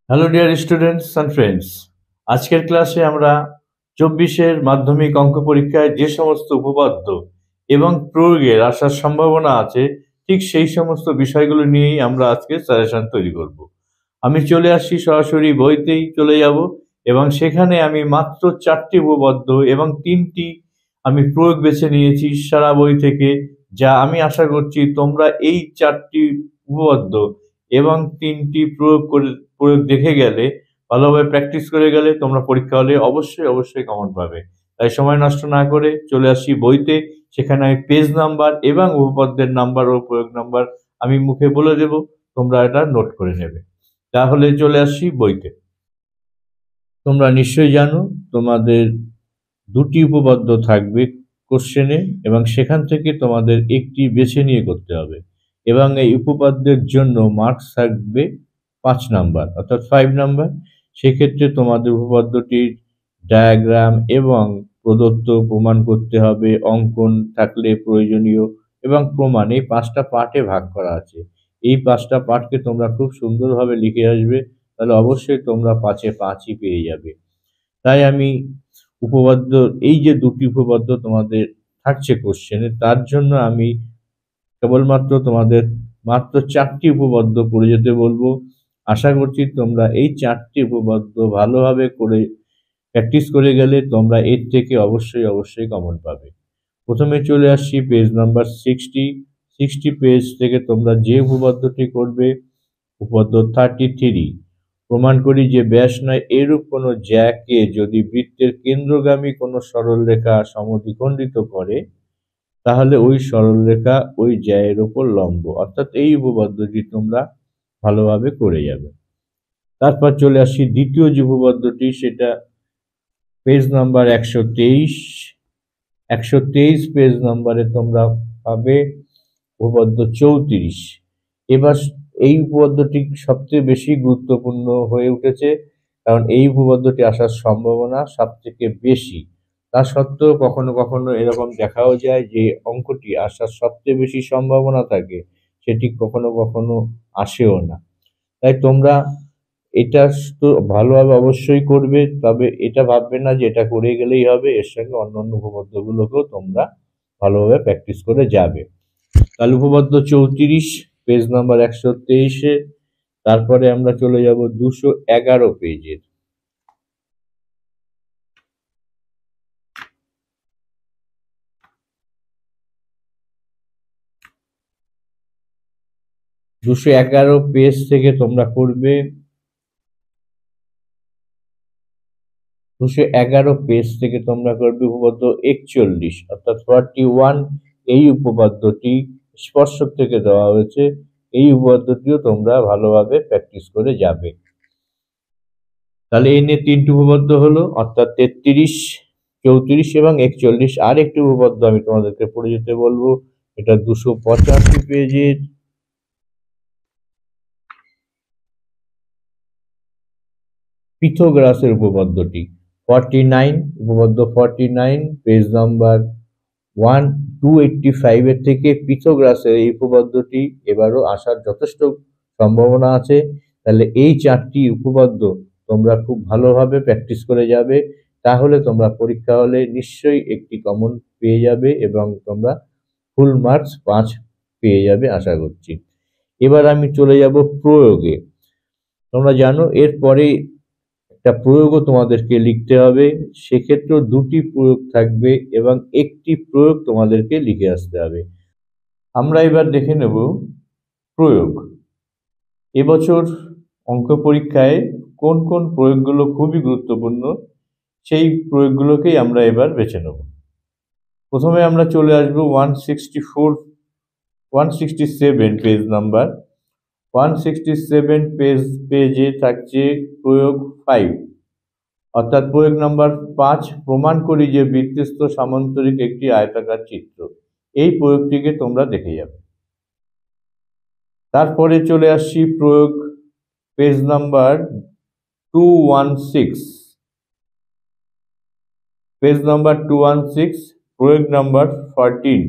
Hello dear students and friends, আজকের ক্লাসে আমরা 24-এর মাধ্যমিক অঙ্ক পরীক্ষায় যে সমস্ত উপপাদ্য এবং প্রয়োগের আসার সম্ভাবনা আছে ঠিক সেই সমস্ত বিষয়গুলো নিয়েই আমরা আজকে সাজেশন তৈরি করব। আমি চলে আসছি, সরাসরি বইতেই চলে যাব এবং সেখানে আমি মাত্র 4টি উপপাদ্য এবং 3টি আমি প্রয়োগ বেছে নিয়েছি সারা বই থেকে, যা আমি আশা করছি তোমরা এই 4টি উপপাদ্য এবং 3টি প্রয়োগ দেখে গেলে, ভালোভাবে প্র্যাকটিস করে গেলে তোমরা পরীক্ষা হলে অবশ্যই কমন পাবে। তাই সময় নষ্ট না করে চলে আসি বইতে। সেখানে আমি পেজ নাম্বার এবং উপপাদ্যের নাম্বার ও প্রয়োগ নাম্বার আমি মুখে বলে দেব, তোমরা এটা নোট করে নেবে। তাহলে চলে আসি বইতে। তোমরা নিশ্চয়ই জানো তোমাদের 2টি উপপাদ্য থাকবে কোশ্চেনে এবং সেখান থেকে তোমাদের একটি বেছে নিয়ে করতে হবে এবং এই উপপাদ্যের জন্য মার্কস থাকবে 5 নাম্বার অর্থাৎ 5 নাম্বার। সেক্ষেত্রে তোমাদের উপপাদ্যটির ডায়াগ্রাম এবং প্রদত্ত প্রমাণ করতে হবে, অঙ্কন থাকলে প্রয়োজনীয় এবং প্রমাণ, এই 5টা পার্টে ভাগ করা আছে। এই 5টা পার্টকে তোমরা খুব সুন্দরভাবে লিখে আসবে, তাহলে অবশ্যই তোমরা 5-এ 5ই পেয়ে যাবে। তাই আমি উপপাদ্য, এই যে 2টি উপপাদ্য তোমাদের থাকছে কোশ্চেনে, তার জন্য আমি কেবলমাত্র তোমাদের মাত্র 4টি উপপাদ্য করে যেতে বলবো। আশা করছি তোমরা এই 4টি উপপাদ্য ভালোভাবে করে প্র্যাকটিস করে গেলে তোমরা এর থেকে অবশ্যই কমন পাবে। প্রথমে চলে আসছি পেজ নাম্বার 60 পেজ থেকে তোমরা যে উপপাদ্যটি করবে, উপপাদ্য 33, প্রমাণ করি যে ব্যাস নয় এরূপ কোনো জ্যাকে যদি বৃত্তের কেন্দ্রগামী কোনো সরলরেখা সমদ্বিখণ্ডিত করে, তাহলে ওই সরলরেখা ওই জ্যায়ের ওপর লম্ব। অর্থাৎ এই উপপাদ্যটি তোমরা ভালোভাবে করে যাবে। তারপর চলে আসি দ্বিতীয় যে উপপাদ্যটি, সেটা পেজ নাম্বার 123 পেজ নাম্বারে তোমরা পাবে উপপাদ্য 34। এবার এই উপপাদ্যটি সবচেয়ে বেশি গুরুত্বপূর্ণ হয়ে উঠেছে, কারণ এই উপপাদ্যটি আসার সম্ভাবনা সব থেকে বেশি। তা সত্ত্বেও কখনো কখনো এরকম দেখাও যায় যে অঙ্কটি আসার সবচেয়ে বেশি সম্ভাবনা থাকে, সেটি কখনো কখনো আসেও না। তাই তোমরা এটা তো ভালোভাবে অবশ্যই করবে, তবে এটা ভাববে না যে এটা করে গেলেই হবে, এর সঙ্গে অন্যান্য উপপাদ্যগুলোকেও তোমরা ভালোভাবে প্র্যাকটিস করে যাবে। তাহলে উপপাদ্য 34 পেজ নাম্বার 123-এ, তারপরে আমরা চলে যাব 211 পেজের। দুশো এগারো পেজ থেকে তোমরা করবে উপপাদ্য 41 অর্থাৎ 41। এই উপপাদ্যটি স্পর্শক থেকে দেওয়া হয়েছে, এই উপপাদ্যটিও তোমরা ভালোভাবে প্র্যাকটিস করে যাবে। তাহলে এই নিয়ে 3টি উপপাদ্য হলো, অর্থাৎ 33, 34 এবং 41। আর একটি উপপাদ্য আমি তোমাদেরকে পড়ে যেতে বলবো, এটা 285 পেজের পিথাগোরাসের উপপাদ্যটি। 49 উপপাদ্য 49 পেজ নাম্বার 285 এর থেকে পিথাগোরাসের এই উপপাদ্যটি এবারও আসার যথেষ্ট সম্ভাবনা আছে। তাহলে এই 4টি উপপাদ্য তোমরা খুব ভালোভাবে প্র্যাকটিস করে যাবে, তাহলে তোমরা পরীক্ষা হলে নিশ্চয়ই একটি কমন পেয়ে যাবে এবং তোমরা ফুল মার্কস 5 পেয়ে যাবে আশা করছি। এবার আমি চলে যাব প্রয়োগে। তোমরা জানো এরপরে একটা প্রয়োগও তোমাদেরকে লিখতে হবে, সেক্ষেত্রেও 2টি প্রয়োগ থাকবে এবং একটি প্রয়োগ তোমাদেরকে লিখে আসতে হবে। আমরা এবার দেখে নেব প্রয়োগ। এবছর অঙ্ক পরীক্ষায় কোন কোন প্রয়োগগুলো খুবই গুরুত্বপূর্ণ, সেই প্রয়োগগুলোকেই আমরা এবার বেছে নেব। প্রথমে আমরা চলে আসব 167 পেজ নাম্বার। 167 পেজে থাকছে প্রয়োগ 5 অর্থাৎ প্রয়োগ নাম্বার 5, প্রমাণ করি যে বৃত্তস্থ সামান্তরিক একটি আয়তাকার চিত্র। এই প্রয়োগটিকে তোমরা দেখে যাবে। তারপরে চলে আসছি প্রয়োগ পেজ নাম্বার 216, পেজ নাম্বার 216 প্রয়োগ নাম্বার 14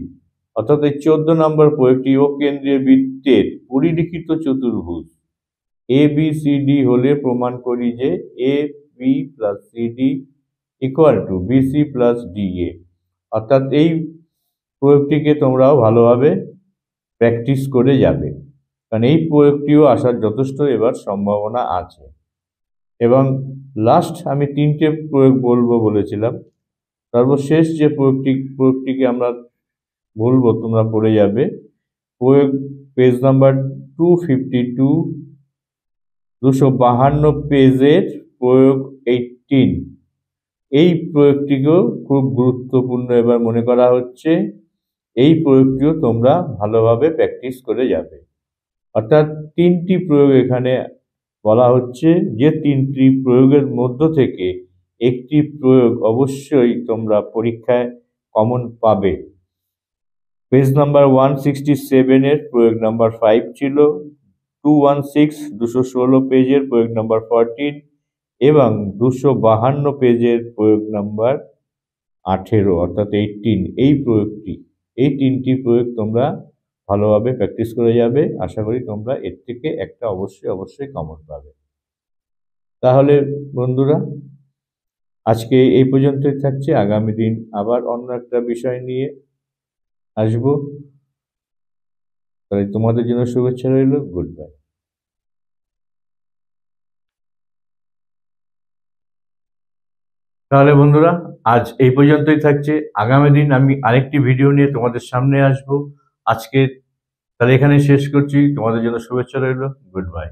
অর্থাৎ এই 14 নম্বর প্রয়োগটি ও কেন্দ্রীয় বৃত্তের পরিলিখিত চতুর্ভুজ এ বি সি ডি হলে প্রমাণ করি যে A B plus C D equal to BC plus D A. অর্থাৎ এই প্রয়োগটিকে তোমরাও ভালোভাবে প্র্যাকটিস করে যাবে, কারণ এই প্রয়োগটিও আসার যথেষ্ট এবার সম্ভাবনা আছে। এবং লাস্ট আমি 3টে প্রয়োগ বলবো বলেছিলাম, সর্বশেষ যে প্রয়োগটিকে আমরা বলবো তোমরা পড়ে যাবে। প্রয়োগ পেজ নাম্বার 252, 252 পেজের প্রয়োগ 18। এই প্রয়োগটিকেও খুব গুরুত্বপূর্ণ এবার মনে করা হচ্ছে। এই প্রয়োগটিও তোমরা ভালোভাবে প্র্যাকটিস করে যাবে। অর্থাৎ 3টি প্রয়োগ এখানে বলা হচ্ছে, যে 3টি প্রয়োগের মধ্য থেকে একটি প্রয়োগ অবশ্যই তোমরা পরীক্ষায় কমন পাবে। পেজ নাম্বার 167 এর প্রয়োগ নাম্বার 5 ছিল, 216 পেজের প্রয়োগ নাম্বার 14 এবং 252 পেজের প্রয়োগ নাম্বার 18 অর্থাৎ 18। এই 3টি প্রয়োগ তোমরা ভালোভাবে প্র্যাকটিস করে যাবে। আশা করি তোমরা এর থেকে একটা অবশ্যই কমন পাবে। তাহলে বন্ধুরা, আজকে এই পর্যন্তই থাকছে। আগামী দিন আবার অন্য একটা বিষয় নিয়ে আসবো। তাহলে তোমাদের জন্য শুভেচ্ছা রইল। Good bye. তাহলে বন্ধুরা, আজ এই পর্যন্তই থাকছে। আগামী দিন আমি আরেকটি ভিডিও নিয়ে তোমাদের সামনে আসব। আজকে তাহলে এখানে শেষ করছি। তোমাদের জন্য শুভেচ্ছা রইল। Good bye.